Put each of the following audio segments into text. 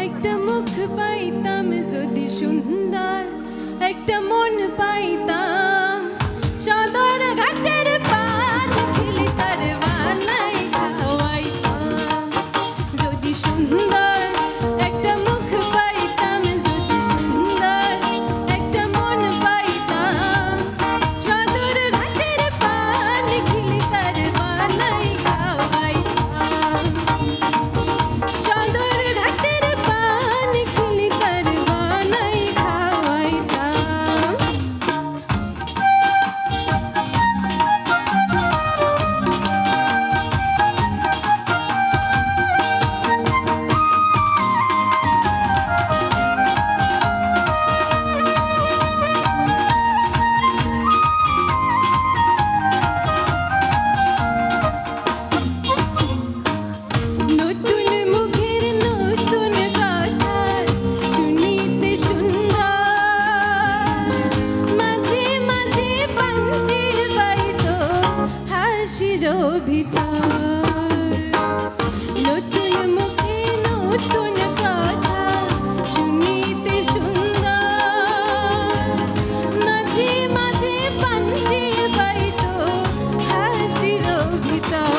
একটা মুখ পাইতাম যদি সুন্দর, একটা মন পাইতাম সদর ঘাটের পান খেলি তার বানাই খাওয়াইতাম। যদি সুন্দর একটা মুখ পাইতাম, যদি সুন্দর একটা মন পাইতাম সদর ঘাটের পান খেলি তার বানাই খাওয়াইতাম। সদর ঘাটের পান খেলি তার বানাই খাওয়াইতাম। নতুন মুখের নতুন কথা শুনিতে সুন্দর, মাঝে মাঝে পাঞ্চে বাইতো হাসির ভিতর। নতুন মুখে নতুন কথা শুনিতে সুন্দর, মাঝে মাঝে পাঞ্চে বাইতো হাসির ভিতর।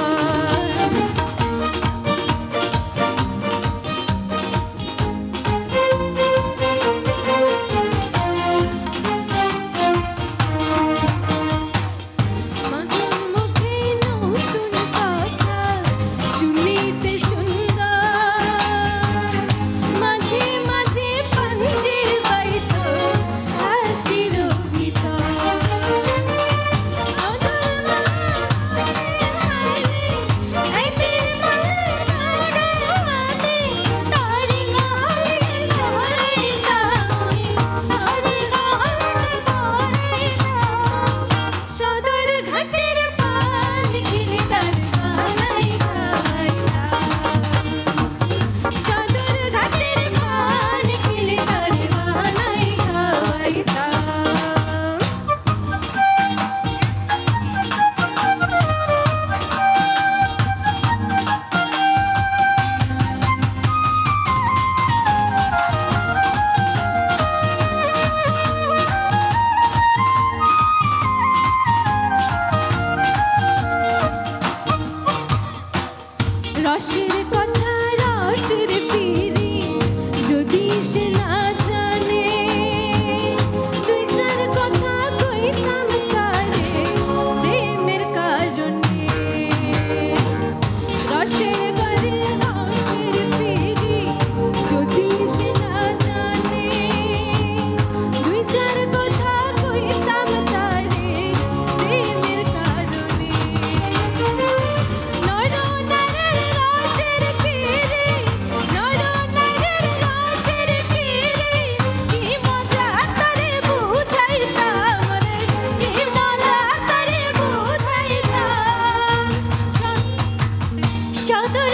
মধুর মুখে নতুন কথা শুনিতে সুন্দর, মাঝে মাঝে পাঞ্জে বাইতো হাসির ভিতর। মধুর আইপির মালা তারে তারে গায়ে সরে তারে তারে গায়ে সদর ঘাটের পান খেলি তার বানাই খাওয়াইতাম। সদর ঘাটের পান খেলি তার বানাই খাওয়াইতাম। রসের কথা রসের পিরি যদি সে না জানে, দুই চার কথা কইতাম তারে প্রেমের কারণে। রসের ঘরে রসের পিরি যদি সে না জানে, দুই চার কথা কইতাম তারে প্রেমের কারণে। নরনারীর রসের পিরি, নরনারীর রসের পিরি, কি মজা তারে বুঝাইতাম রে, কি মজা তারে বুঝাইতাম। সদর